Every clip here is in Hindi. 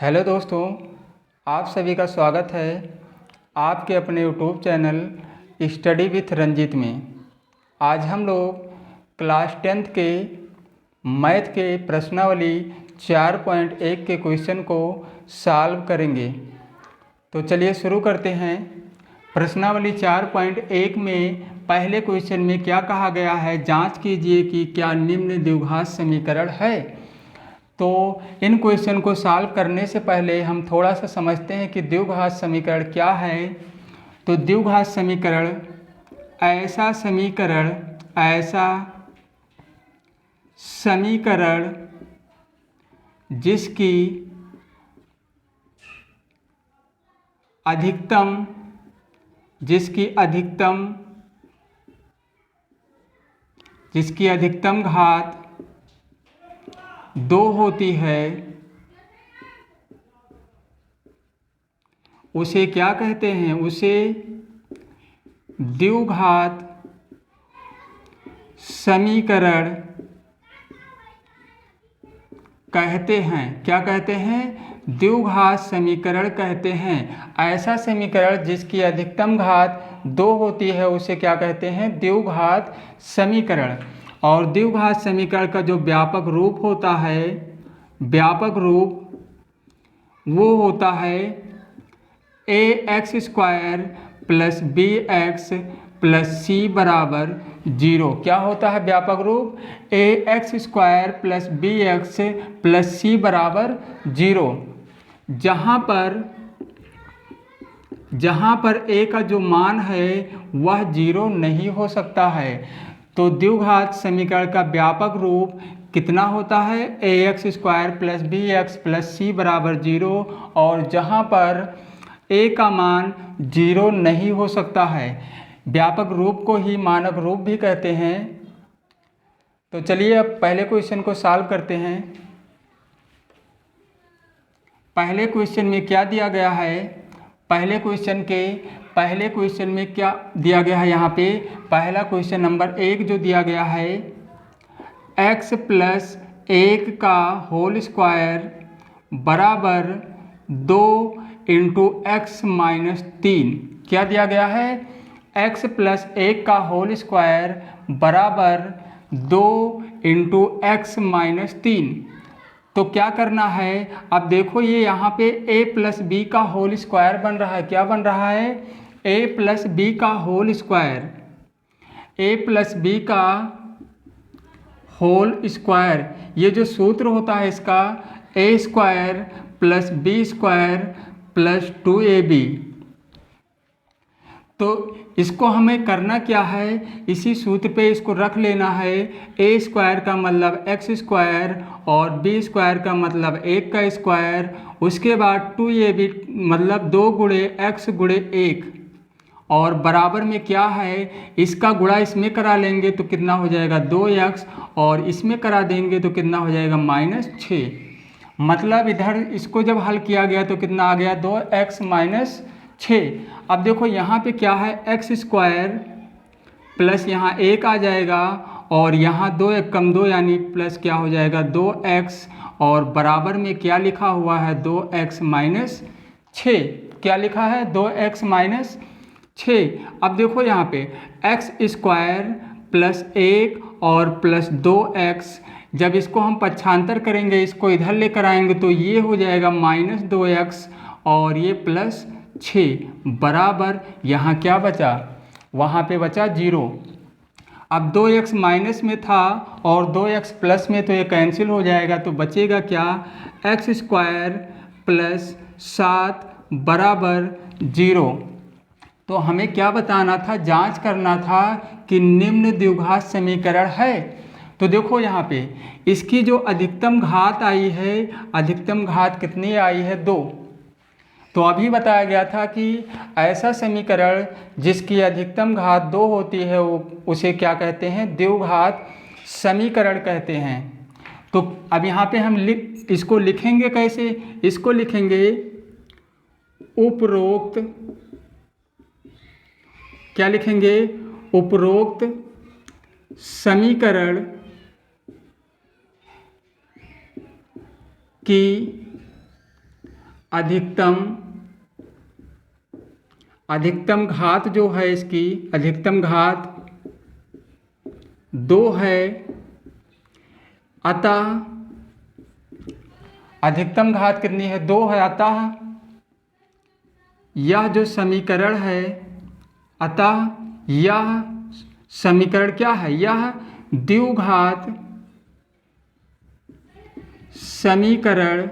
हेलो दोस्तों, आप सभी का स्वागत है आपके अपने YouTube channel study with Ranjeet में। आज हम लोग क्लास 10th के मैथ के प्रश्नावली 4.1 के क्वेश्चन को सॉल्व करेंगे। तो चलिए शुरू करते हैं। प्रश्नावली 4.1 में पहले क्वेश्चन में क्या कहा गया है, जांच कीजिए कि क्या निम्न द्विघात समीकरण है। तो इन क्वेश्चन को सॉल्व करने से पहले हम थोड़ा सा समझते हैं कि द्विघात समीकरण क्या है। तो द्विघात समीकरण ऐसा समीकरण जिसकी अधिकतम घात 2 होती है, उसे क्या कहते हैं? उसे द्विघात समीकरण कहते हैं। क्या कहते हैं? द्विघात समीकरण कहते हैं। ऐसा समीकरण जिसकी अधिकतम घात 2 होती है उसे क्या कहते हैं? द्विघात समीकरण। और द्विघात समीकरण का जो व्यापक रूप होता है, व्यापक रूप वो होता है ax² + bx + c बराबर 0। क्या होता है व्यापक रूप? ax² + bx + c बराबर 0। जहाँ पर a का जो मान है वह 0 नहीं हो सकता है। तो द्विघात समीकरण का व्यापक रूप कितना होता है? ax² + bx + c बराबर 0। और जहाँ पर a का मान 0 नहीं हो सकता है, व्यापक रूप को ही मानक रूप भी कहते हैं। तो चलिए अब पहले क्वेश्चन को सॉल्व करते हैं। पहले क्वेश्चन में क्या दिया गया है? पहले क्वेश्चन में क्या दिया गया है? यहाँ पे पहला क्वेश्चन नंबर 1 जो दिया गया है, x + 1 का होल स्क्वायर बराबर 2 × x - 3। क्या दिया गया है? x + 1 का होल स्क्वायर बराबर 2 × x - 3। तो क्या करना है? अब देखो ये यहाँ पे a + b का होल स्क्वायर बन रहा है। क्या बन रहा है? a + b का होल स्क्वायर। a + b का होल स्क्वायर, ये जो सूत्र होता है इसका a² + b² + 2ab। तो इसको हमें करना क्या है? इसी सूत्र पे इसको रख लेना है। a² का मतलब x² और b² का मतलब 1 का स्क्वायर। उसके बाद 2ab मतलब 2 × x × 1 और बराबर में क्या है? इसका गुणा इसमें करा लेंगे तो कितना हो जाएगा? 2x। और इसमें करा देंगे तो कितना हो जाएगा? -6। मतलब इधर इसको जब हल किया गया तो कितना आ गया? 2x - 6। अब देखो यहाँ पे क्या है? x² प्लस यहाँ 1 आ जाएगा और यहाँ 2 × 1 = 2 यानी प्लस क्या हो जाएगा? 2x। और बराबर में क्या लिखा हुआ है? 2x - 6। क्या लिखा है? 2x - 6। अब देखो यहाँ पे x² + 1 और प्लस 2x, जब इसको हम पक्षांतर करेंगे, इसको इधर लेकर आएंगे तो ये हो जाएगा -2x और ये +6 बराबर यहाँ क्या बचा? वहाँ पे बचा 0। अब 2x माइनस में था और 2x प्लस में, तो ये कैंसिल हो जाएगा। तो बचेगा क्या? x² + 7 बराबर 0। तो हमें क्या बताना था? जांच करना था कि निम्न द्विघात समीकरण है। तो देखो यहाँ पे इसकी जो अधिकतम घात आई है, अधिकतम घात कितनी आई है? 2। तो अभी बताया गया था कि ऐसा समीकरण जिसकी अधिकतम घात 2 होती है उसे क्या कहते हैं? द्विघात समीकरण कहते हैं। तो अब यहाँ पे हम इसको लिखेंगे कैसे? इसको लिखेंगे उपरोक्त, क्या लिखेंगे? उपरोक्त समीकरण की अधिकतम घात जो है इसकी अधिकतम घात 2 है, अतः अधिकतम घात कितनी है 2 है, अतः यह जो समीकरण है, अतः यह समीकरण क्या है, यह द्विघात समीकरण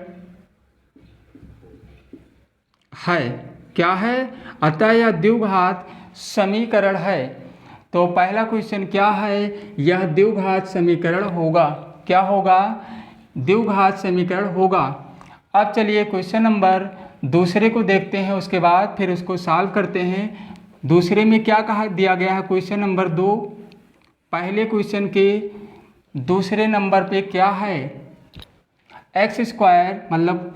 है। क्या है, अतः यह द्विघात समीकरण है। तो पहला क्वेश्चन क्या है, यह द्विघात समीकरण होगा। क्या होगा, द्विघात समीकरण होगा। अब चलिए क्वेश्चन नंबर दूसरे को देखते हैं, उसके बाद फिर उसको सॉल्व करते हैं। दूसरे में क्या कहा दिया गया है, क्वेश्चन नंबर 2। पहले क्वेश्चन के दूसरे नंबर पे क्या है, एक्स स्क्वायर मतलब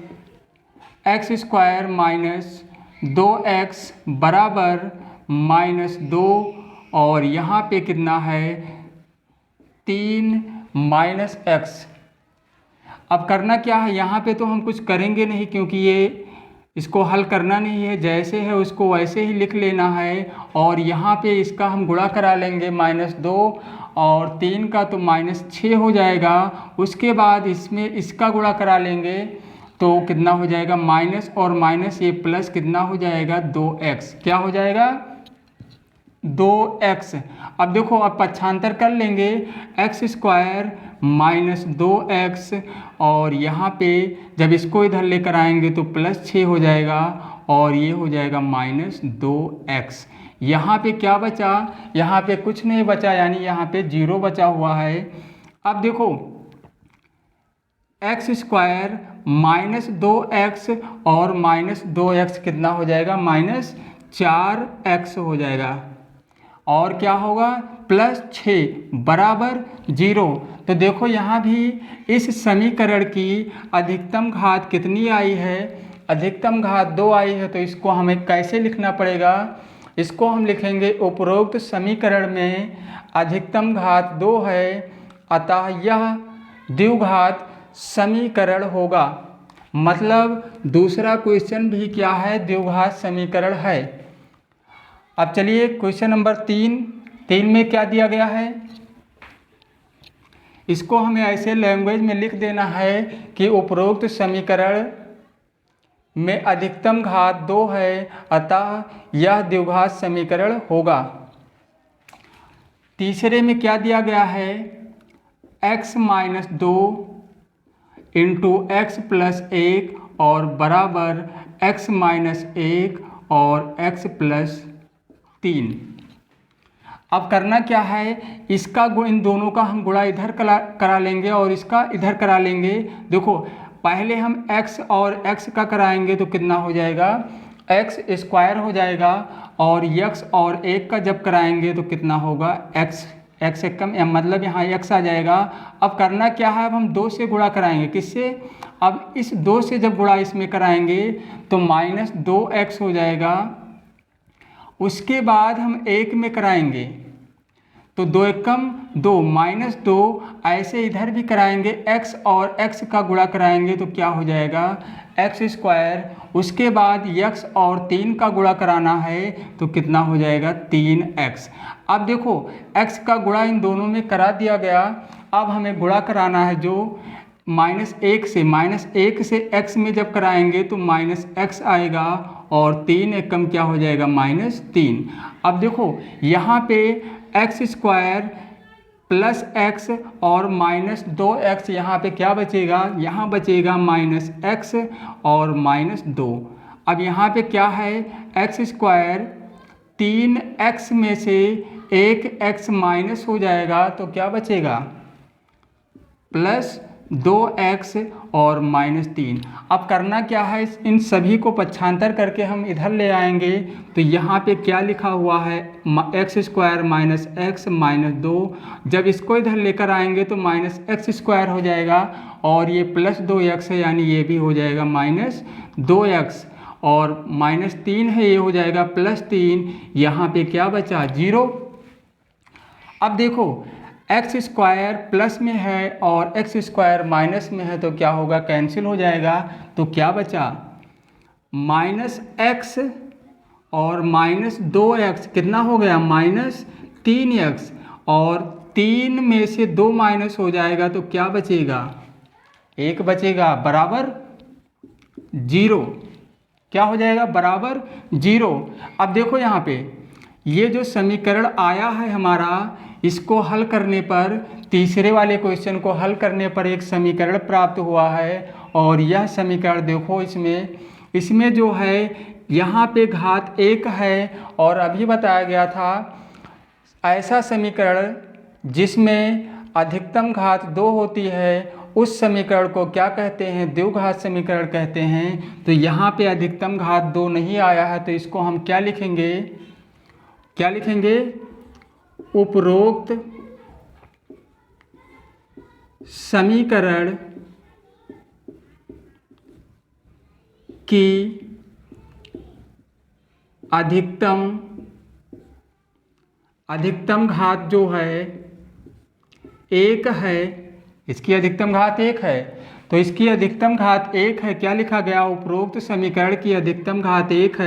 एक्स स्क्वायर माइनस 2x बराबर -2 और यहाँ पे कितना है 3 माइनस एक्स। अब करना क्या है, यहाँ पे तो हम कुछ करेंगे नहीं क्योंकि ये इसको हल करना नहीं है, जैसे है उसको वैसे ही लिख लेना है। और यहाँ पे इसका हम गुणा करा लेंगे -2 और 3 का तो -6 हो जाएगा। उसके बाद इसमें इसका गुणा करा लेंगे तो कितना हो जाएगा, माइनस और माइनस ये प्लस कितना हो जाएगा 2x। क्या हो जाएगा 2x। अब देखो अब पक्षांतर कर लेंगे, एक्स स्क्वायर माइनस 2x और यहाँ पे जब इसको इधर लेकर आएंगे तो +6 हो जाएगा और ये हो जाएगा -2x। यहाँ पे क्या बचा, यहाँ पे कुछ नहीं बचा, यानी यहाँ पे 0 बचा हुआ है। अब देखो एक्स स्क्वायर -2x और -2x कितना हो जाएगा, -4x हो जाएगा। और क्या होगा +6 बराबर 0। तो देखो यहाँ भी इस समीकरण की अधिकतम घात कितनी आई है, अधिकतम घात 2 आई है। तो इसको हमें कैसे लिखना पड़ेगा, इसको हम लिखेंगे उपरोक्त समीकरण में अधिकतम घात 2 है, अतः यह द्विघात समीकरण होगा। मतलब दूसरा क्वेश्चन भी क्या है, द्विघात समीकरण है। अब चलिए क्वेश्चन नंबर 3 में क्या दिया गया है, इसको हमें ऐसे लैंग्वेज में लिख देना है कि उपरोक्त समीकरण में अधिकतम घात 2 है, अतः यह द्विघात समीकरण होगा। तीसरे में क्या दिया गया है, x - 2 × x + 1 और बराबर x - 1 और x + 3। अब करना क्या है, इसका इन दोनों का हम गुणा इधर करा लेंगे और इसका इधर करा लेंगे। देखो पहले हम x और x का कराएंगे तो कितना हो जाएगा, x स्क्वायर हो जाएगा और x और 1 का जब कराएंगे तो कितना होगा, x से कम मतलब यहाँ x आ जाएगा। अब करना क्या है, अब हम 2 से गुणा कराएंगे, किससे, अब इस 2 से जब गुणा इसमें कराएंगे तो -2x हो जाएगा। उसके बाद हम 1 में कराएंगे तो 2 × 2 -2, ऐसे इधर भी कराएंगे, x और x का गुणा कराएंगे तो क्या हो जाएगा x²। उसके बाद x और 3 का गुणा कराना है तो कितना हो जाएगा 3x। अब देखो x का गुणा इन दोनों में करा दिया गया, अब हमें गुणा कराना है जो -1 से x में जब कराएंगे तो -x आएगा और 3 एकम क्या हो जाएगा -3। अब देखो यहाँ पे x² + x और -2x, यहाँ पे क्या बचेगा, यहाँ बचेगा -x और -2। अब यहाँ पे क्या है, x², 3x में से 1x माइनस हो जाएगा तो क्या बचेगा +2x और -3। अब करना क्या है, इन सभी को पक्षांतर करके हम इधर ले आएंगे तो यहाँ पे क्या लिखा हुआ है, x² - x -2। जब इसको इधर लेकर आएंगे तो -x² हो जाएगा और ये +2x है, यानी ये भी हो जाएगा -2x और -3 है, ये हो जाएगा +3। यहाँ पे क्या बचा 0। अब देखो x² प्लस में है और x² माइनस में है तो क्या होगा, कैंसिल हो जाएगा। तो क्या बचा माइनस एक्स और माइनस 2x कितना हो गया, माइनस 3x, और 3 में से 2 माइनस हो जाएगा तो क्या बचेगा, 1 बचेगा, बराबर 0। क्या हो जाएगा, बराबर 0। अब देखो यहाँ पे ये जो समीकरण आया है हमारा, इसको हल करने पर, तीसरे वाले क्वेश्चन को हल करने पर एक समीकरण प्राप्त हुआ है। और यह समीकरण देखो, इसमें जो है यहाँ पे घात 1 है, और अभी बताया गया था ऐसा समीकरण जिसमें अधिकतम घात 2 होती है, उस समीकरण को क्या कहते हैं, द्विघात समीकरण कहते हैं। तो यहाँ पे अधिकतम घात 2 नहीं आया है, तो इसको हम क्या लिखेंगे, उपरोक्त समीकरण की अधिकतम घात जो है 1 है, इसकी अधिकतम घात 1 है, तो इसकी अधिकतम घात 1 है। क्या लिखा गया, उपरोक्त समीकरण की अधिकतम घात 1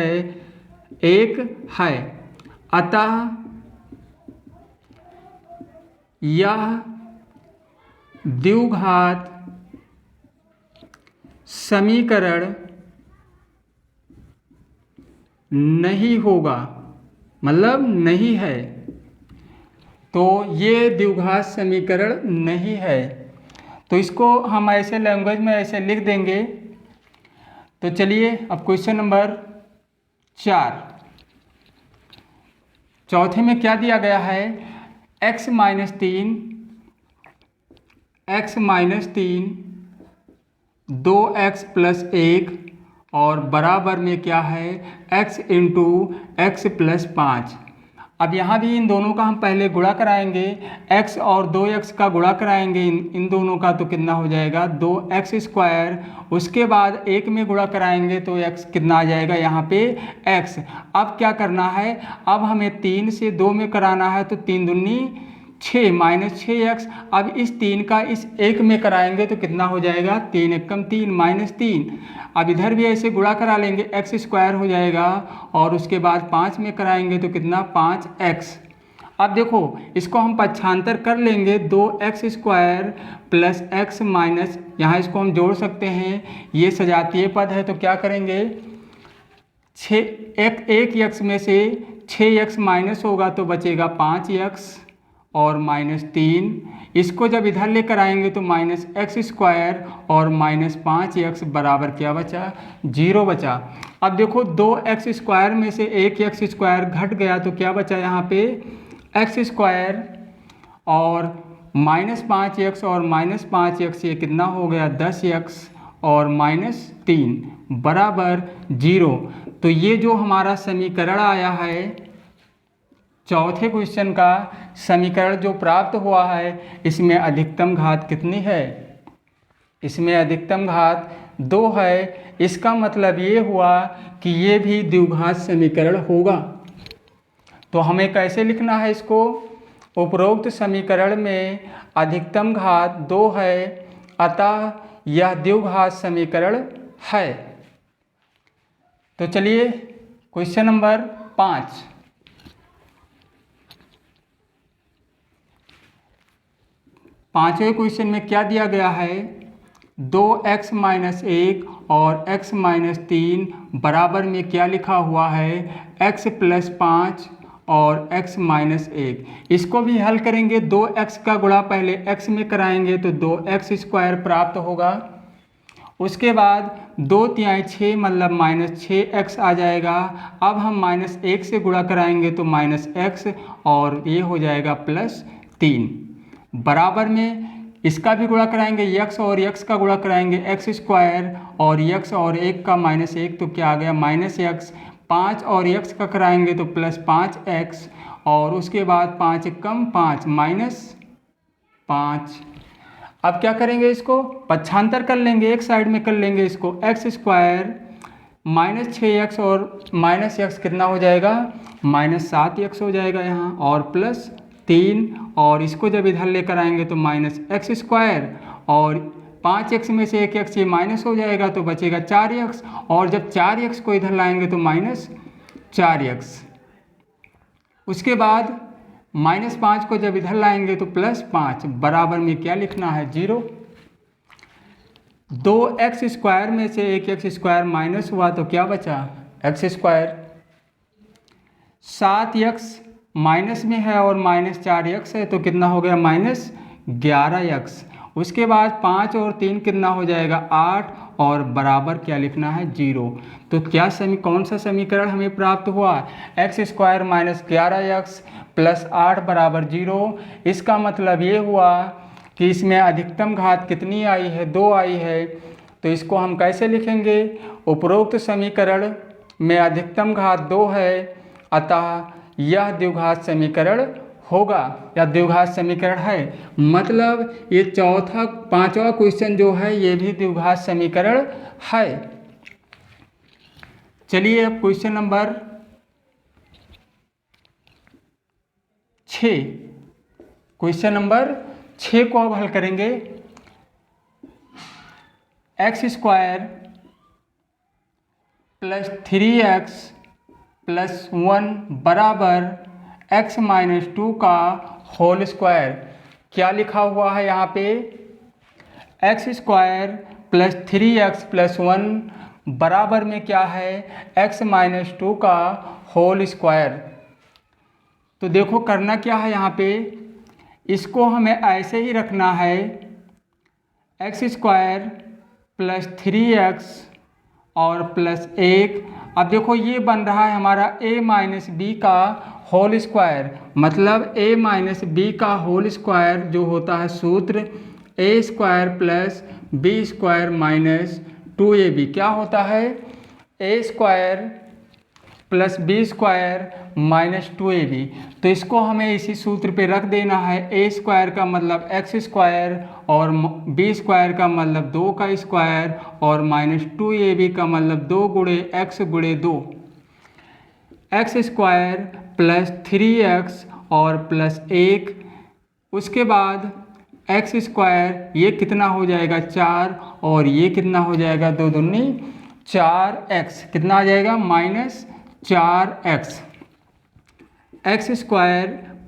है। अतः यह द्विघात समीकरण नहीं होगा, मतलब नहीं है। तो ये द्विघात समीकरण नहीं है, तो इसको हम ऐसे लैंग्वेज में ऐसे लिख देंगे। तो चलिए अब क्वेश्चन नंबर 4, चौथे में क्या दिया गया है, x माइनस 3 2x प्लस 1 और बराबर में क्या है, x इंटू एक्स प्लस 5। अब यहाँ भी इन दोनों का हम पहले गुणा कराएंगे, x और 2x का गुणा कराएंगे इन दोनों का, तो कितना हो जाएगा, 2x स्क्वायर। उसके बाद 1 में गुणा कराएंगे तो x कितना आ जाएगा, यहाँ पे x। अब क्या करना है, अब हमें 3 से 2 में कराना है, तो 3 दूनी 6 माइनस 6x। अब इस 3 का इस 1 में कराएंगे तो कितना हो जाएगा, 3 एकम 3 माइनस 3। अब इधर भी ऐसे गुणा करा लेंगे, x स्क्वायर हो जाएगा, और उसके बाद 5 में कराएंगे तो कितना, 5x। अब देखो इसको हम पक्षांतर कर लेंगे, 2x square plus x minus, यहाँ इसको हम जोड़ सकते हैं, ये सजातीय पद है, तो क्या करेंगे, 1x में से 6x माइनस होगा तो बचेगा 5x और माइनस 3। इसको जब इधर लेकर आएंगे तो माइनस एक्स स्क्वायर और माइनस 5x बराबर क्या बचा, 0 बचा। अब देखो 2x स्क्वायर में से 1x स्क्वायर घट गया तो क्या बचा, यहाँ पे x स्क्वायर और माइनस 5x और माइनस 5x, ये कितना हो गया, 10x और माइनस 3 बराबर 0। तो ये जो हमारा समीकरण आया है, चौथे क्वेश्चन का समीकरण जो प्राप्त हुआ है, इसमें अधिकतम घात कितनी है, इसमें अधिकतम घात 2 है। इसका मतलब ये हुआ कि ये भी द्विघात समीकरण होगा। तो हमें कैसे लिखना है इसको, उपरोक्त समीकरण में अधिकतम घात 2 है, अतः यह द्विघात समीकरण है। तो चलिए क्वेश्चन नंबर 5, पांचवें क्वेश्चन में क्या दिया गया है, 2x माइनस 1 और x माइनस 3 बराबर में क्या लिखा हुआ है, x प्लस 5 और x माइनस 1। इसको भी हल करेंगे, 2x का गुणा पहले x में कराएंगे तो 2x स्क्वायर प्राप्त होगा। उसके बाद 2 तिहाई 6 मतलब माइनस 6x आ जाएगा। अब हम माइनस 1 से गुणा कराएंगे तो माइनस x और ये हो जाएगा प्लस 3 बराबर में इसका भी गुणा कराएंगे, x और x का गुणा कराएंगे, x स्क्वायर और x और 1 का माइनस 1 तो क्या आ गया, माइनस x। 5 और x का कराएंगे तो प्लस 5x और उसके बाद 5 कम 5 माइनस 5। अब क्या करेंगे, इसको पक्षांतर कर लेंगे, एक साइड में कर लेंगे इसको, x स्क्वायर माइनस 6x और माइनस x कितना हो जाएगा, माइनस 7x हो जाएगा यहाँ, और प्लस 3 और इसको जब इधर लेकर आएंगे तो माइनस एक्स स्क्वायर और 5x में से 1x ये माइनस हो जाएगा तो बचेगा 4x, और जब 4x को इधर लाएंगे तो -4x। उसके बाद -5 को जब इधर लाएंगे तो +5, बराबर में क्या लिखना है 0। 2x² में से 1x² माइनस हुआ तो क्या बचा x²। 7x माइनस में है और -4x है तो कितना हो गया -11x। उसके बाद 5 और 3 कितना हो जाएगा 8, और बराबर क्या लिखना है 0। तो क्या कौन सा समीकरण हमें प्राप्त हुआ, x² - 11x + 8 बराबर 0। इसका मतलब ये हुआ कि इसमें अधिकतम घात कितनी आई है 2 आई है। तो इसको हम कैसे लिखेंगे, उपरोक्त समीकरण में अधिकतम घात 2 है, अतः यह द्विघात समीकरण होगा या द्विघात समीकरण है। मतलब ये पांचवा क्वेश्चन जो है ये भी द्विघात समीकरण है। चलिए अब क्वेश्चन नंबर 6, क्वेश्चन नंबर 6 को अब हल करेंगे। x² + 3x + 1 बराबर x - 2 का होल स्क्वायर। क्या लिखा हुआ है यहाँ पे, x² + 3x + 1 बराबर में क्या है x - 2 का होल स्क्वायर। तो देखो करना क्या है यहाँ पे, इसको हमें ऐसे ही रखना है, x² + 3x और +1। अब देखो ये बन रहा है हमारा a - b का होल स्क्वायर, मतलब a - b का होल स्क्वायर जो होता है सूत्र a² + b² - 2ab। क्या होता है a² + b² - 2ab। तो इसको हमें इसी सूत्र पे रख देना है, a² का मतलब x² और b² का मतलब 2 का स्क्वायर और -2ab का मतलब 2 × x × 2। x² + 3x और +1। उसके बाद x² ये कितना हो जाएगा 4, और ये कितना हो जाएगा 2 दूनी 4x, कितना आ जाएगा -4x। x²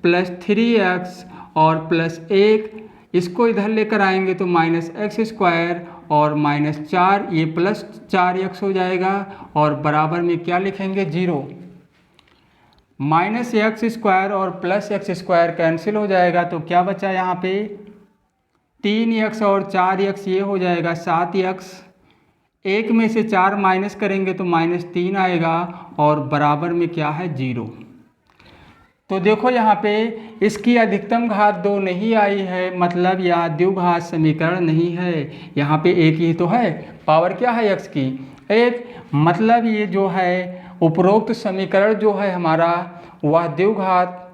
+ 3x और +1, इसको इधर लेकर आएंगे तो -x² और -4 ये +4x हो जाएगा, और बराबर में क्या लिखेंगे 0। -x² और +x² कैंसिल हो जाएगा तो क्या बचा यहाँ पे 3x और 4x ये हो जाएगा 7x। 1 में से 4 माइनस करेंगे तो -3 आएगा, और बराबर में क्या है 0। तो देखो यहाँ पे इसकी अधिकतम घात 2 नहीं आई है, मतलब यह द्विघात समीकरण नहीं है। यहाँ पे एक ही तो है, पावर क्या है x की 1, मतलब ये जो है उपरोक्त समीकरण जो है हमारा वह द्विघात,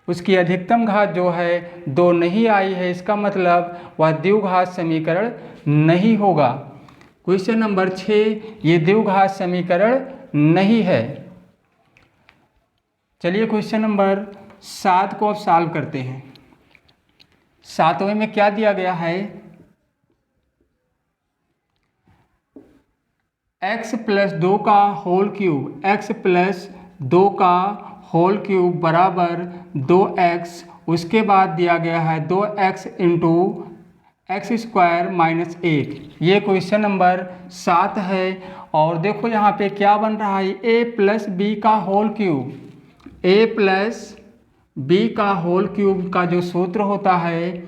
उसकी अधिकतम घात जो है 2 नहीं आई है, इसका मतलब वह द्विघात समीकरण नहीं होगा। क्वेश्चन नंबर 6 ये द्विघात समीकरण नहीं है। चलिए क्वेश्चन नंबर 7 को अब सॉल्व करते हैं। 7वें में क्या दिया गया है, x + 2 का होल क्यूब, x + 2 का होल क्यूब बराबर 2x। उसके बाद दिया गया है 2x × x² - 1। ये क्वेश्चन नंबर 7 है। और देखो यहाँ पे क्या बन रहा है, a + b का होल क्यूब, a + b का होल क्यूब का जो सूत्र होता है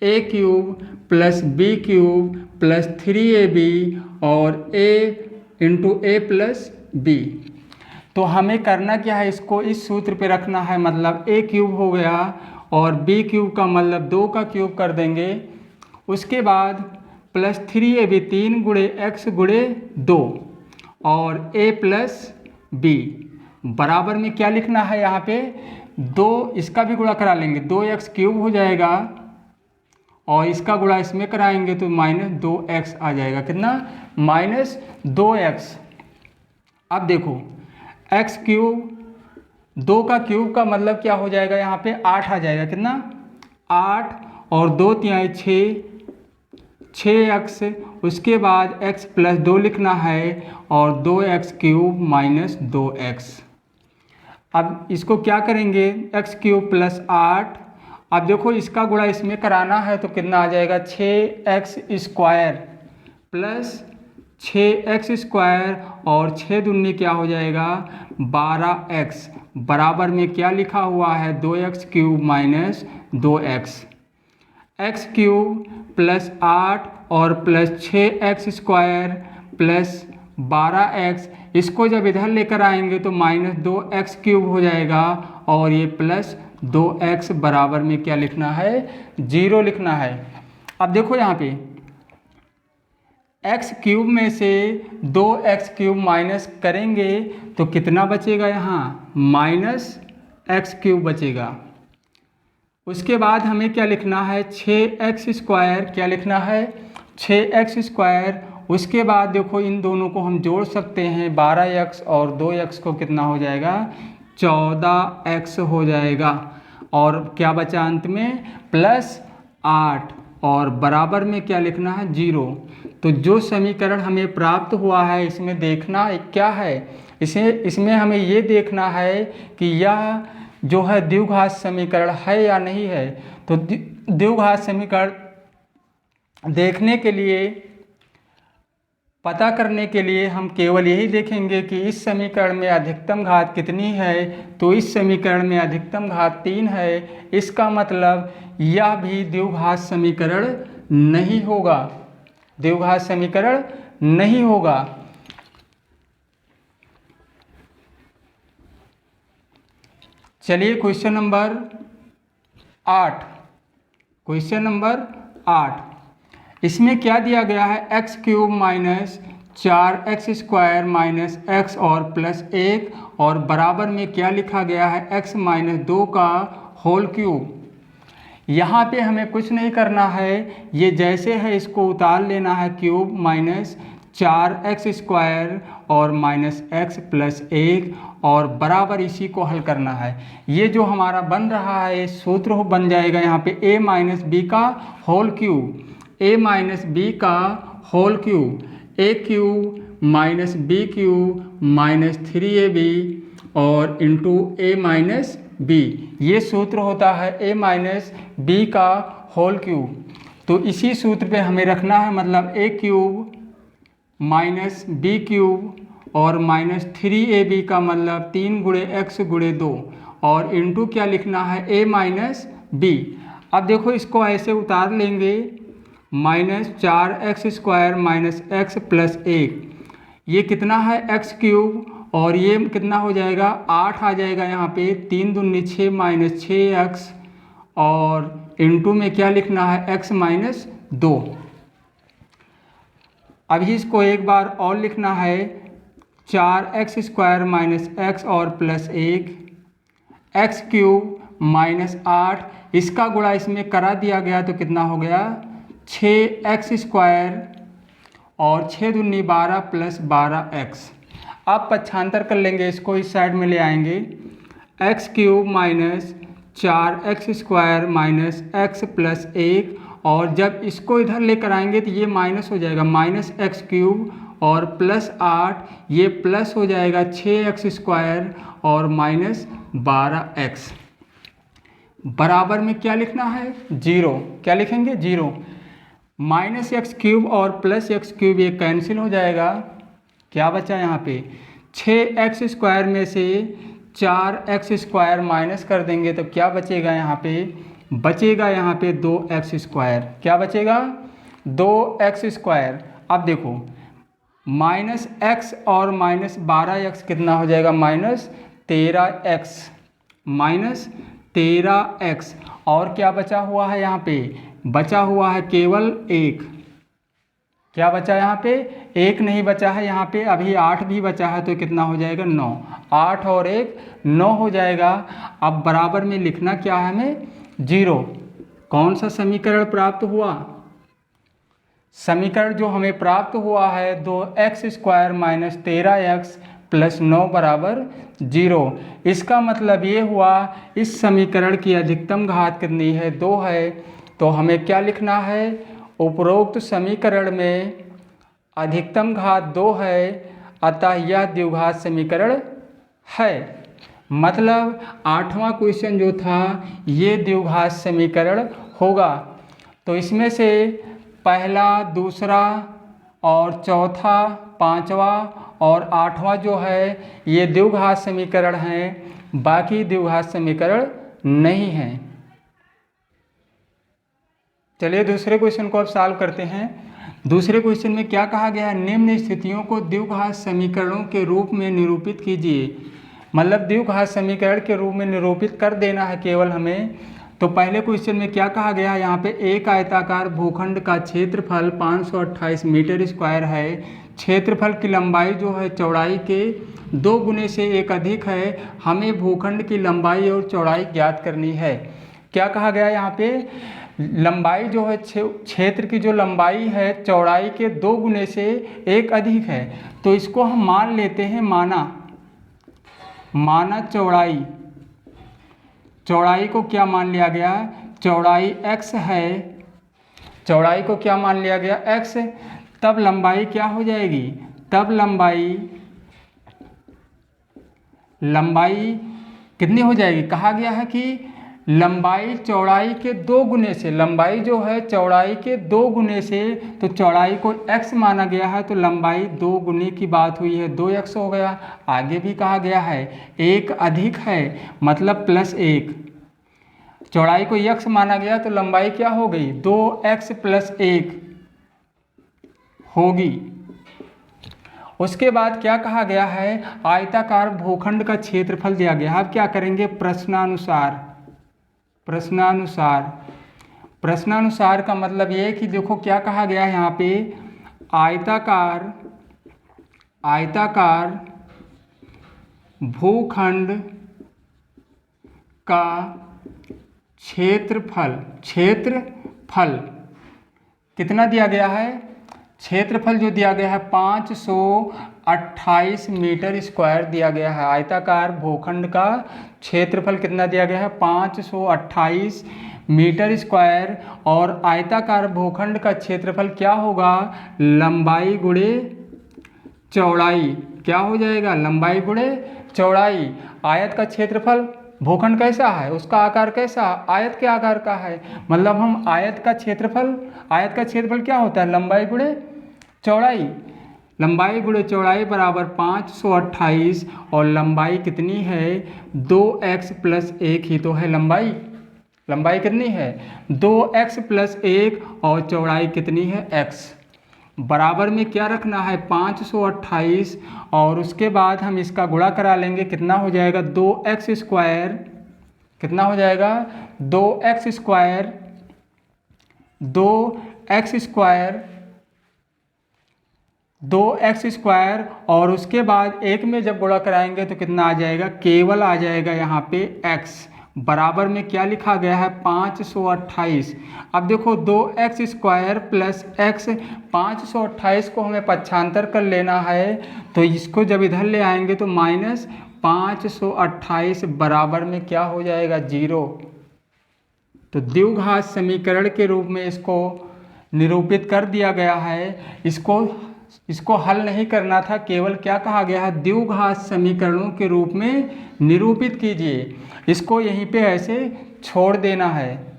a³ + b³ + 3ab और a × a + b। तो हमें करना क्या है, इसको इस सूत्र पे रखना है, मतलब a³ हो गया और b³ का मतलब 2 का क्यूब कर देंगे। उसके बाद +3ab 3 × x × 2 और a + b बराबर में क्या लिखना है यहाँ पे 2, इसका भी गुणा करा लेंगे 2x³ हो जाएगा, और इसका गुणा इसमें कराएंगे तो -2x आ जाएगा, कितना -2x। अब देखो x³ 2 का क्यूब का मतलब क्या हो जाएगा, यहाँ पे 8 आ जाएगा, कितना 8 और 2 × 6 6x, उसके बाद x प्लस 2 लिखना है और 2x क्यूब माइनस 2x। अब इसको क्या करेंगे, x क्यूब प्लस 8। अब देखो इसका गुणा इसमें कराना है तो कितना आ जाएगा, 6x square plus 6x square और 6 दूनी क्या हो जाएगा 12x, बराबर में क्या लिखा हुआ है 2x cube minus 2x। x cube plus 8 और plus 6x square plus 12x, इसको जब इधर लेकर आएंगे तो माइनस 2x क्यूब हो जाएगा और ये प्लस 2x, बराबर में क्या लिखना है 0 लिखना है। अब देखो यहाँ पे x क्यूब में से 2x क्यूब माइनस करेंगे तो कितना बचेगा, यहाँ माइनस x क्यूब बचेगा। उसके बाद हमें क्या लिखना है 6x स्क्वायर, क्या लिखना है 6x स्क्वायर। उसके बाद देखो इन दोनों को हम जोड़ सकते हैं, 12x और 2x को कितना हो जाएगा 14x हो जाएगा और क्या बचा अंत में प्लस 8 और बराबर में क्या लिखना है 0। तो जो समीकरण हमें प्राप्त हुआ है इसमें देखना क्या है, इसमें हमें ये देखना है कि यह जो है द्विघात समीकरण है या नहीं है। तो द्विघात समीकरण देखने के लिए, पता करने के लिए हम केवल यही देखेंगे कि इस समीकरण में अधिकतम घात कितनी है। तो इस समीकरण में अधिकतम घात 3 है, इसका मतलब यह भी द्विघात समीकरण नहीं होगा, द्विघात समीकरण नहीं होगा। चलिए क्वेश्चन नंबर 8, क्वेश्चन नंबर 8, इसमें क्या दिया गया है x cube minus 4x square minus x और प्लस 1 और बराबर में क्या लिखा गया है x माइनस 2 का होल क्यूब। यहाँ पे हमें कुछ नहीं करना है, ये जैसे है इसको उतार लेना है, क्यूब माइनस 4x स्क्वायर और माइनस x प्लस 1 और बराबर इसी को हल करना है। ये जो हमारा बन रहा है सूत्र बन जाएगा यहाँ पे a माइनस बी का whole cube, a minus B का whole cube, a cube minus B cube minus 3ab और इंटू a माइनस बी, ये सूत्र होता है a माइनस बी का होल क्यूब। तो इसी सूत्र पे हमें रखना है, मतलब a cube minus B cube और माइनस 3ab का मतलब 3 गुणे x गुणे 2 और इंटू क्या लिखना है a माइनस बी। अब देखो इसको ऐसे उतार लेंगे, minus 4x square minus x plus 1, ये कितना है x क्यूब और ये कितना हो जाएगा 8 आ जाएगा यहाँ पे, 3 दूनी 6 माइनस 6x और इंटू में क्या लिखना है x माइनस 2। अभी इसको एक बार और लिखना है, 4x स्क्वायर माइनस x और प्लस 1, x क्यूब माइनस 8, इसका गुणा इसमें करा दिया गया तो कितना हो गया 6x स्क्वायर और 6 दूनी 12 प्लस 12x। अब पक्षांतर कर लेंगे, इसको इस साइड में ले आएंगे, x cube minus 4x square minus x plus 1 और जब इसको इधर लेकर आएंगे तो ये माइनस हो जाएगा, माइनस x क्यूब और प्लस 8, ये प्लस हो जाएगा 6x स्क्वायर और माइनस 12x, बराबर में क्या लिखना है 0। क्या लिखेंगे 0। माइनस एक्स क्यूब और प्लस एक्स क्यूब ये कैंसिल हो जाएगा, क्या बचा यहाँ पे 6x स्क्वायर में से 4x स्क्वायर माइनस कर देंगे तो क्या बचेगा यहाँ पे, बचेगा यहाँ पे 2x स्क्वायर। क्या बचेगा 2x स्क्वायर। अब देखो माइनस x और माइनस 12x कितना हो जाएगा माइनस 13x, माइनस 13x और क्या बचा हुआ है यहाँ पे, बचा हुआ है केवल 1। क्या बचा यहाँ पे 1 नहीं बचा है, यहाँ पे अभी 8 भी बचा है तो कितना हो जाएगा 9, 8 और 1 9 हो जाएगा। अब बराबर में लिखना क्या है हमें 0। कौन सा समीकरण प्राप्त हुआ, समीकरण जो हमें प्राप्त हुआ है 2x square minus 13x plus 9 बराबर 0। इसका मतलब ये हुआ इस समीकरण की अधिकतम घात कितनी है 2 है, तो हमें क्या लिखना है उपरोक्त समीकरण में अधिकतम घात 2 है, अतः यह द्विघात समीकरण है। मतलब 8वां क्वेश्चन जो था ये द्विघात समीकरण होगा। तो इसमें से पहला, दूसरा और चौथा, 5वां और 8वां जो है ये द्विघात समीकरण हैं, बाकी द्विघात समीकरण नहीं हैं। चलिए दूसरे क्वेश्चन को अब सॉल्व करते हैं। दूसरे क्वेश्चन में क्या कहा गया है, निम्न स्थितियों को द्विघात समीकरणों के रूप में निरूपित कीजिए। मतलब द्विघात समीकरण के रूप में निरूपित कर देना है केवल हमें। तो पहले क्वेश्चन में क्या कहा गया है, यहाँ पे एक आयताकार भूखंड का क्षेत्रफल 528 मीटर स्क्वायर है। क्षेत्रफल की लंबाई जो है चौड़ाई के 2 गुने से एक अधिक है। हमें भूखंड की लंबाई और चौड़ाई ज्ञात करनी है। क्या कहा गया यहाँ पे, लंबाई जो है क्षेत्र की जो लंबाई है चौड़ाई के 2 गुने से एक अधिक है। तो इसको हम मान लेते हैं माना चौड़ाई को क्या मान लिया गया, चौड़ाई x है। चौड़ाई को क्या मान लिया गया, x। तब लंबाई क्या हो जाएगी, तब लंबाई कितनी हो जाएगी। कहा गया है कि लंबाई चौड़ाई के 2 गुने से, लंबाई जो है चौड़ाई के 2 गुने से, तो चौड़ाई को x माना गया है तो लंबाई 2 गुने की बात हुई है, 2x हो गया। आगे भी कहा गया है एक अधिक है मतलब +1। चौड़ाई को x माना गया तो लंबाई क्या हो गई, 2x + 1 होगी। उसके बाद क्या कहा गया है, आयताकार भूखंड का क्षेत्रफल दिया गया है। अब क्या करेंगे, प्रश्नानुसार का मतलब ये है कि देखो क्या कहा गया है यहाँ पे, आयताकार भूखंड का क्षेत्रफल कितना दिया गया है, क्षेत्रफल जो दिया गया है 528 मीटर स्क्वायर दिया गया है। आयताकार भूखंड का क्षेत्रफल कितना दिया गया है, 528 मीटर स्क्वायर। और आयताकार भूखंड का क्षेत्रफल क्या होगा, लंबाई गुणे चौड़ाई। क्या हो जाएगा, लंबाई गुणे चौड़ाई। आयत का क्षेत्रफल, भूखंड कैसा है, उसका आकार कैसा, आयत के आकार का है। मतलब हम आयत का क्षेत्रफल क्या होता है, लंबाई गुणे चौड़ाई। लंबाई गुणे चौड़ाई बराबर 528 और लंबाई कितनी है, 2x + 1 ही तो है लंबाई। लंबाई कितनी है, 2x + 1 और चौड़ाई कितनी है, x। बराबर में क्या रखना है, 528 और उसके बाद हम इसका गुणा करा लेंगे, कितना हो जाएगा, 2x स्क्वायर। कितना हो जाएगा, 2x स्क्वायर और उसके बाद 1 में जब गुणा कराएंगे तो कितना आ जाएगा, केवल आ जाएगा यहाँ पे x। बराबर में क्या लिखा गया है, 528। अब देखो 2x स्क्वायर + x, 528 को हमें पक्षांतर कर लेना है तो इसको जब इधर ले आएंगे तो -528 बराबर में क्या हो जाएगा, 0। तो द्विघात समीकरण के रूप में इसको निरूपित कर दिया गया है। इसको हल नहीं करना था, केवल क्या कहा गया है, द्विघात समीकरणों के रूप में निरूपित कीजिए। इसको यहीं पे ऐसे छोड़ देना है।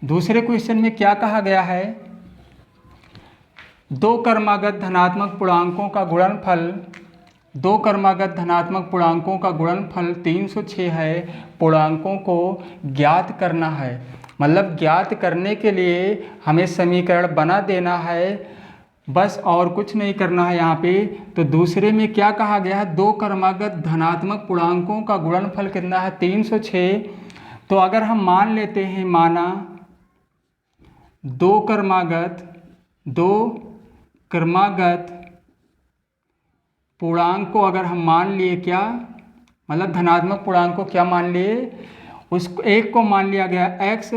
दूसरे क्वेश्चन में क्या कहा गया है, 2 क्रमागत धनात्मक पूर्णांकों का गुणनफल 306 है। पूर्णांकों को ज्ञात करना है। मतलब ज्ञात करने के लिए हमें समीकरण बना देना है, बस और कुछ नहीं करना है यहाँ पे। तो दूसरे में क्या कहा गया है, 2 क्रमागत धनात्मक पूर्णांकों का गुणनफल कितना है, 306। तो अगर हम मान लेते हैं, माना 2 क्रमागत पूर्णांक को अगर हम मान लिए, क्या मतलब धनात्मक पूर्णांक को क्या मान लिए, उसको एक को मान लिया गया x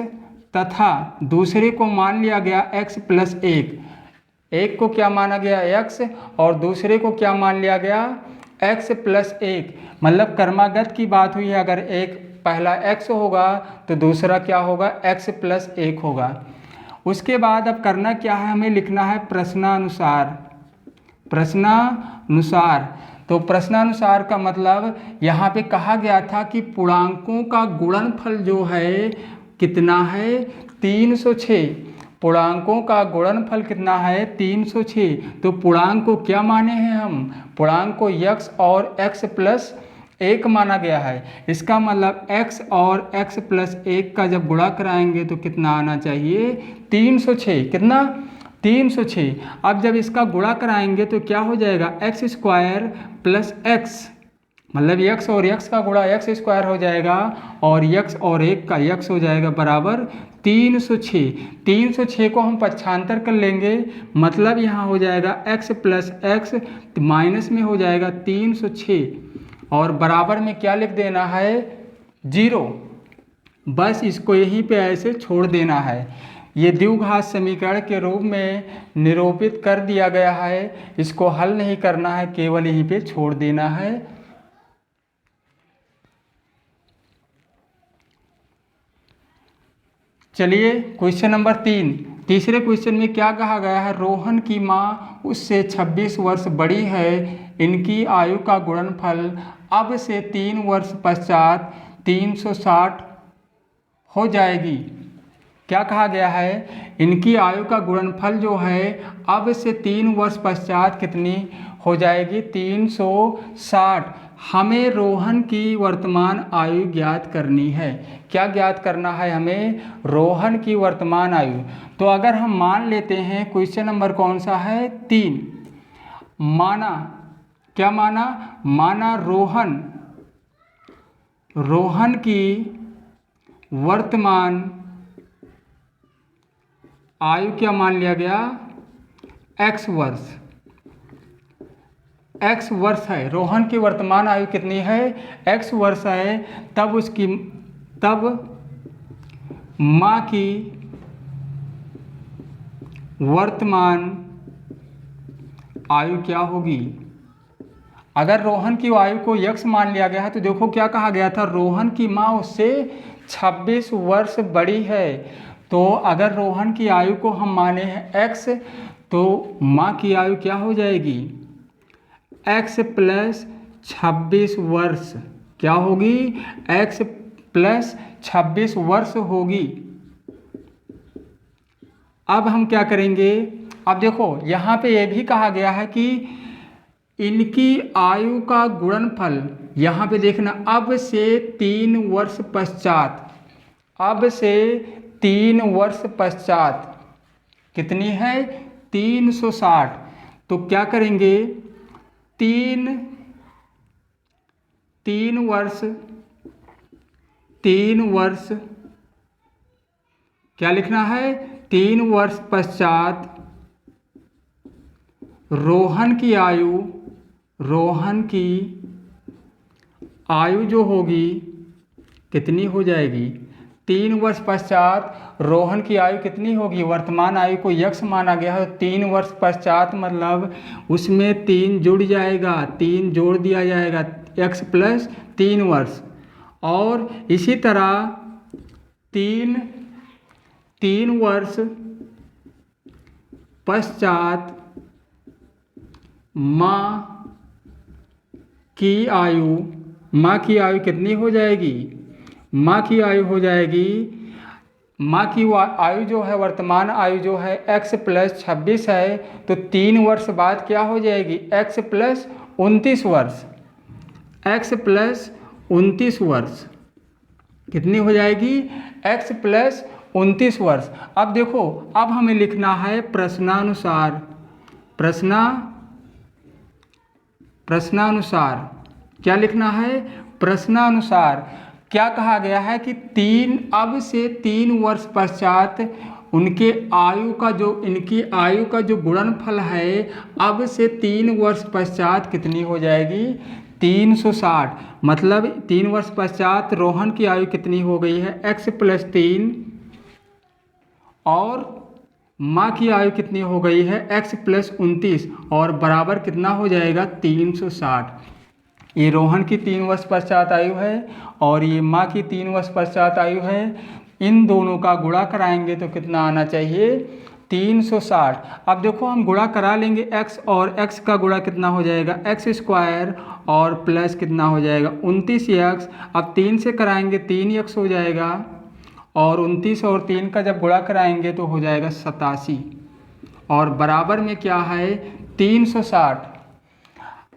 तथा दूसरे को मान लिया गया x + 1। एक को क्या माना गया, x, और दूसरे को क्या मान लिया गया, x + 1। मतलब क्रमागत की बात हुई है। अगर एक पहला x होगा तो दूसरा क्या होगा x प्लस 1 होगा। उसके बाद अब करना क्या है, हमें लिखना है प्रश्नानुसार। प्रश्नानुसार तो प्रश्नानुसार का मतलब यहाँ पे कहा गया था कि पूर्णांकों का गुणनफल जो है कितना है 306। पूर्णांकों का गुणनफल कितना है 306। तो पूर्णांक को क्या माने हैं हम, पूर्णांक को x और x प्लस 1 माना गया है। इसका मतलब x और x प्लस 1 का जब गुणा कराएंगे तो कितना आना चाहिए 306। कितना 306। अब जब इसका गुणा कराएंगे तो क्या हो जाएगा x स्क्वायर प्लस x, मतलब x और x का गुणा x स्क्वायर हो जाएगा और x और 1 का x हो जाएगा बराबर 306। 306 को हम पक्षांतर कर लेंगे, मतलब यहाँ हो जाएगा x प्लस x माइनस में हो जाएगा 306 और बराबर में क्या लिख देना है 0। बस इसको यहीं पे ऐसे छोड़ देना है। ये द्विघात समीकरण के रूप में निरूपित कर दिया गया है। इसको हल नहीं करना है, केवल यहीं पे छोड़ देना है। चलिए क्वेश्चन नंबर 3। तीसरे क्वेश्चन में क्या कहा गया है, रोहन की माँ उससे 26 वर्ष बड़ी है, इनकी आयु का गुणनफल अब से 3 वर्ष पश्चात 360 हो जाएगी। क्या कहा गया है, इनकी आयु का गुणनफल जो है अब से 3 वर्ष पश्चात कितनी हो जाएगी 360। हमें रोहन की वर्तमान आयु ज्ञात करनी है। क्या ज्ञात करना है हमें, रोहन की वर्तमान आयु। तो अगर हम मान लेते हैं क्वेश्चन नंबर कौन सा है 3, माना क्या माना, माना रोहन की वर्तमान आयु क्या मान लिया गया x वर्ष। x वर्ष है, रोहन की वर्तमान आयु कितनी है x वर्ष है। तब माँ की वर्तमान आयु क्या होगी। अगर रोहन की आयु को x मान लिया गया है तो देखो क्या कहा गया था, रोहन की माँ उससे 26 वर्ष बड़ी है। तो अगर रोहन की आयु को हम माने हैं x, तो माँ की आयु क्या हो जाएगी x प्लस 26 वर्ष। क्या होगी x प्लस 26 वर्ष होगी। अब हम क्या करेंगे, अब देखो यहाँ पे ये भी कहा गया है कि इनकी आयु का गुणनफल, यहाँ पे देखना अब से 3 वर्ष पश्चात, अब से 3 वर्ष पश्चात कितनी है 360। तो क्या करेंगे, तीन वर्ष क्या लिखना है 3 वर्ष पश्चात रोहन की आयु जो होगी कितनी हो जाएगी। 3 वर्ष पश्चात रोहन की आयु कितनी होगी, वर्तमान आयु को x माना गया है। 3 वर्ष पश्चात मतलब उसमें 3 जुड़ जाएगा, 3 जोड़ दिया जाएगा x प्लस 3 वर्ष। और इसी तरह 3 वर्ष पश्चात माँ की आयु कितनी हो जाएगी, माँ की आयु हो जाएगी, माँ की आयु जो है वर्तमान आयु जो है x प्लस 26 है। तो 3 वर्ष बाद क्या हो जाएगी x प्लस 29 वर्ष, x प्लस 29 वर्ष कितनी हो जाएगी x प्लस 29 वर्ष। अब देखो अब हमें लिखना है प्रश्नानुसार। प्रश्नानुसार क्या लिखना है, प्रश्नानुसार। क्या कहा गया है कि अब से 3 वर्ष पश्चात इनकी आयु का जो गुणनफल है अब से 3 वर्ष पश्चात कितनी हो जाएगी 360। मतलब 3 वर्ष पश्चात रोहन की आयु कितनी हो गई है x प्लस 3 और माँ की आयु कितनी हो गई है x प्लस 29 और बराबर कितना हो जाएगा 360। ये रोहन की 3 वर्ष पश्चात आयु है और ये माँ की 3 वर्ष पश्चात आयु है। इन दोनों का गुणा कराएंगे तो कितना आना चाहिए? 360। अब देखो हम गुणा करा लेंगे x और x का गुणा कितना हो जाएगा? एक्स स्क्वायर और प्लस कितना हो जाएगा? 29x। अब 3 से कराएंगे 3x हो जाएगा और 29 और 3 का जब गुणा कराएंगे तो हो जाएगा 87 और बराबर में क्या है? 360।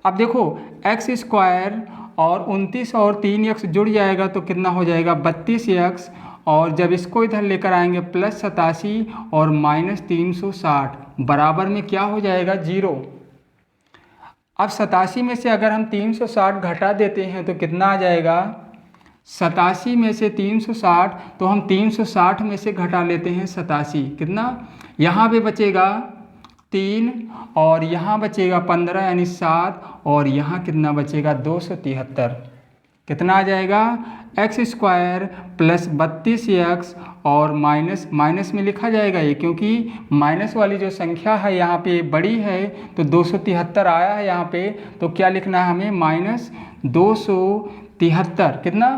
अब देखो एक्स स्क्वायर और 29 और 3x जुड़ जाएगा तो कितना हो जाएगा? 32x और जब इसको इधर लेकर आएंगे प्लस 87 और माइनस 360 बराबर में क्या हो जाएगा? 0। अब 87 में से अगर हम 360 घटा देते हैं तो कितना आ जाएगा? 87 में से 360 तो हम 360 में से घटा लेते हैं 87, कितना? यहाँ पे बचेगा 3 और यहाँ बचेगा 15 यानी 7 और यहाँ कितना बचेगा? 273। कितना आ जाएगा? एक्स स्क्वायर प्लस 32x और माइनस में लिखा जाएगा ये, क्योंकि माइनस वाली जो संख्या है यहाँ पे बड़ी है तो 273 आया है यहाँ पे, तो क्या लिखना है हमें? माइनस 273। कितना?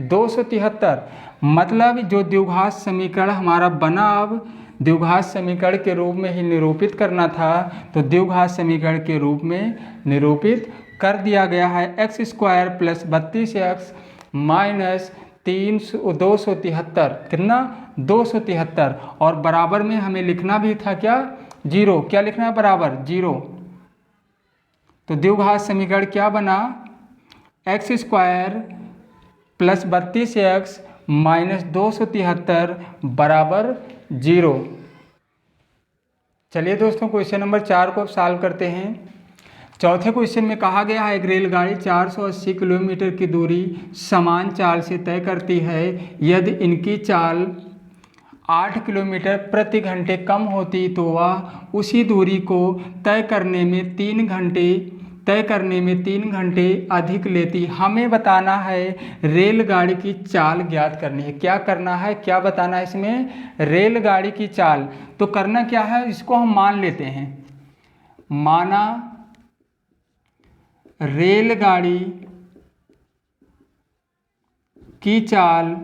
273। मतलब जो द्विघात समीकरण हमारा बना, अब द्विघात समीकरण के रूप में ही निरूपित करना था तो द्विघात समीकरण के रूप में निरूपित कर दिया गया है। X square plus 32x minus 273, कितना? 273 और बराबर में हमें लिखना भी था क्या? 0। क्या लिखना है? बराबर 0। तो द्विघात समीकरण क्या बना? X square plus 32x minus 273 बराबर 0। चलिए दोस्तों क्वेश्चन नंबर 4 को अब सॉल्व करते हैं। चौथे क्वेश्चन में कहा गया है एक रेलगाड़ी 480 किलोमीटर की दूरी समान चाल से तय करती है। यदि इनकी चाल 8 किलोमीटर प्रति घंटे कम होती तो वह उसी दूरी को तय करने में 3 घंटे अधिक लेती। हमें बताना है रेलगाड़ी की चाल ज्ञात करनी है। क्या करना है? क्या बताना है इसमें? रेलगाड़ी की चाल। तो करना क्या है? इसको हम मान लेते हैं। माना रेलगाड़ी की चाल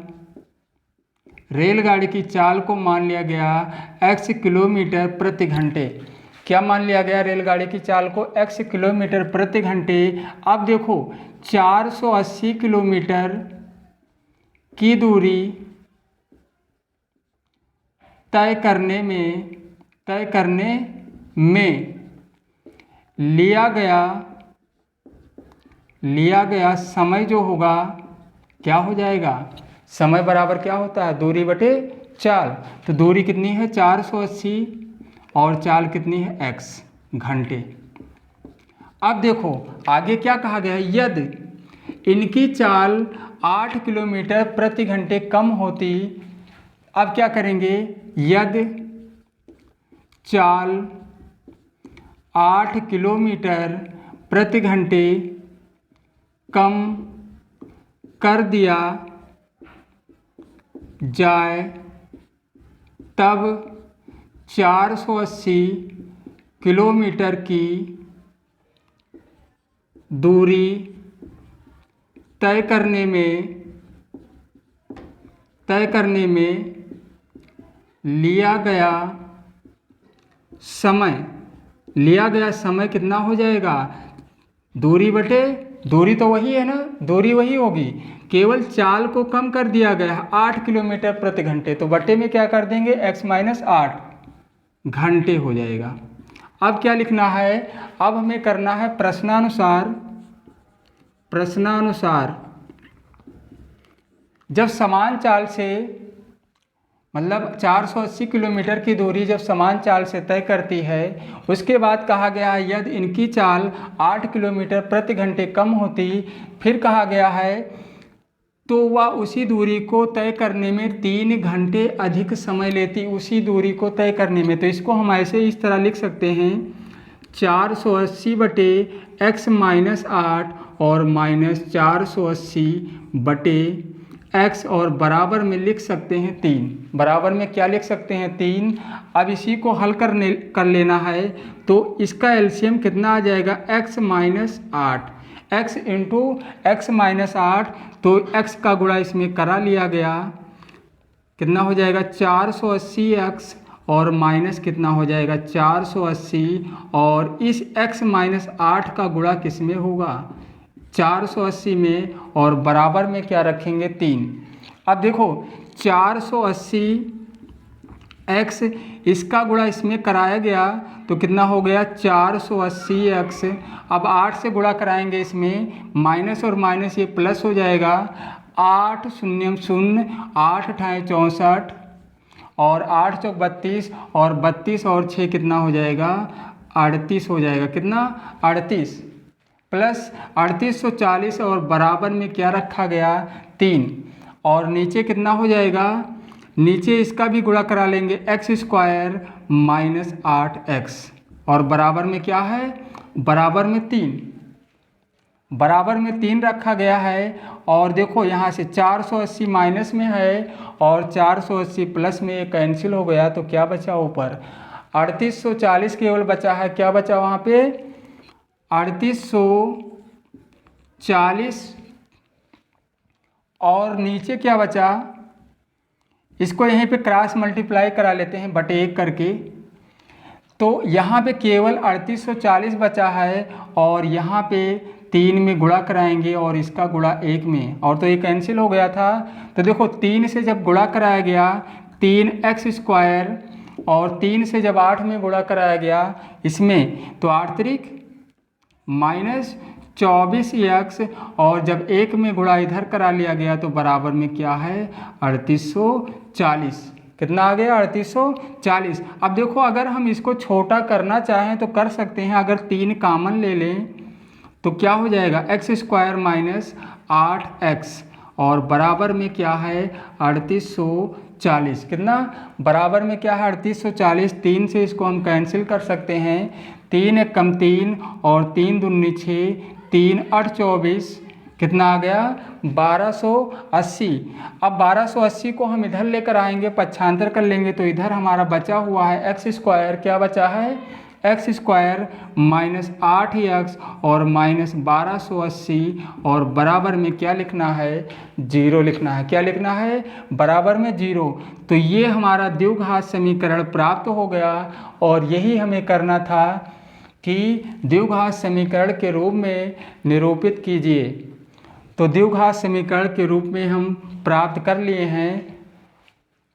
को मान लिया गया x किलोमीटर प्रति घंटे। क्या मान लिया गया? रेलगाड़ी की चाल को x किलोमीटर प्रति घंटे। अब देखो 480 किलोमीटर की दूरी तय करने में लिया गया समय जो होगा क्या हो जाएगा? समय बराबर क्या होता है? दूरी बटे चाल। तो दूरी कितनी है? 480 और चाल कितनी है? x घंटे। अब देखो आगे क्या कहा गया है? यदि इनकी चाल 8 किलोमीटर प्रति घंटे कम होती। अब क्या करेंगे? यदि चाल 8 किलोमीटर प्रति घंटे कम कर दिया जाए तब 480 किलोमीटर की दूरी तय करने में लिया गया समय कितना हो जाएगा? दूरी बटे दूरी तो वही है ना, दूरी वही होगी, केवल चाल को कम कर दिया गया है 8 किलोमीटर प्रति घंटे, तो बटे में क्या कर देंगे? x माइनस 8 घंटे हो जाएगा। अब क्या लिखना है? अब हमें करना है प्रश्नानुसार जब समान चाल से मतलब 480 किलोमीटर की दूरी जब समान चाल से तय करती है, उसके बाद कहा गया है यदि इनकी चाल 8 किलोमीटर प्रति घंटे कम होती, फिर कहा गया है तो वह उसी दूरी को तय करने में 3 घंटे अधिक समय लेती, उसी दूरी को तय करने में। तो इसको हम ऐसे इस तरह लिख सकते हैं 480 बटे x माइनस 8 और माइनस 480 बटे x और बराबर में लिख सकते हैं 3। बराबर में क्या लिख सकते हैं? 3। अब इसी को हल कर लेना है तो इसका एलसीएम कितना आ जाएगा? x minus 8। x into x minus 8, तो x का गुणा इसमें करा लिया गया, कितना हो जाएगा 480x और माइनस कितना हो जाएगा 480, और इस x माइनस 8 का गुणा किस में होगा 480 में, और बराबर में क्या रखेंगे 3। अब देखो 480x इसका गुणा इसमें कराया गया तो कितना हो गया 480x। अब 8 से गुणा कराएंगे इसमें, माइनस और माइनस ये प्लस हो जाएगा, 8 शून्य शून्य, 8 अठाए 64 और 8 चौक 32, और 32 और 6 कितना हो जाएगा 38 हो जाएगा, कितना 38 प्लस 3840, और बराबर में क्या रखा गया 3, और नीचे कितना हो जाएगा, नीचे इसका भी गुणा करा लेंगे एक्स स्क्वायर माइनस 8x, और बराबर में क्या है बराबर में 3, बराबर में 3 रखा गया है। और देखो यहाँ से 480 माइनस में है और 480 प्लस में ये कैंसिल हो गया, तो क्या बचा ऊपर 3840 केवल बचा है, क्या बचा वहाँ पे 3840, और नीचे क्या बचा, इसको यहीं पे क्रॉस मल्टीप्लाई करा लेते हैं बटे 1 करके, तो यहाँ पे केवल 3840 बचा है, और यहाँ पे 3 में गुणा कराएंगे और इसका गुणा 1 में, और तो ये कैंसिल हो गया था। तो देखो 3 से जब गुणा कराया गया 3x स्क्वायर, और 3 से जब 8 में गुणा कराया गया इसमें, तो 8 त्रिक माइनस 24x, और जब 1 में गुणा इधर करा लिया गया तो बराबर में क्या है 3840, कितना आ गया 3840। अब देखो अगर हम इसको छोटा करना चाहें तो कर सकते हैं, अगर 3 कामन ले लें तो क्या हो जाएगा एक्स स्क्वायर माइनस 8x, और बराबर में क्या है 3840, कितना बराबर में क्या है 3840। 3 से इसको हम कैंसिल कर सकते हैं, 3 एक कम 3 और 3 दूनी 6, 3 8 24, कितना आ गया 1280। अब 1280 को हम इधर लेकर आएंगे, पक्षांतर कर लेंगे, तो इधर हमारा बचा हुआ है एक्स स्क्वायर, क्या बचा है एक्स स्क्वायर माइनस 8x और माइनस 1280, और बराबर में क्या लिखना है 0 लिखना है, क्या लिखना है बराबर में 0। तो ये हमारा द्विघात समीकरण प्राप्त हो गया, और यही हमें करना था कि द्विघात समीकरण के रूप में निरूपित कीजिए। तो द्विघात समीकरण के रूप में हम प्राप्त कर लिए हैं,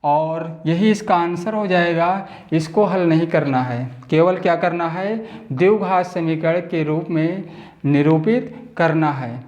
और यही इसका आंसर हो जाएगा। इसको हल नहीं करना है, केवल क्या करना है द्विघात समीकरण के रूप में निरूपित करना है।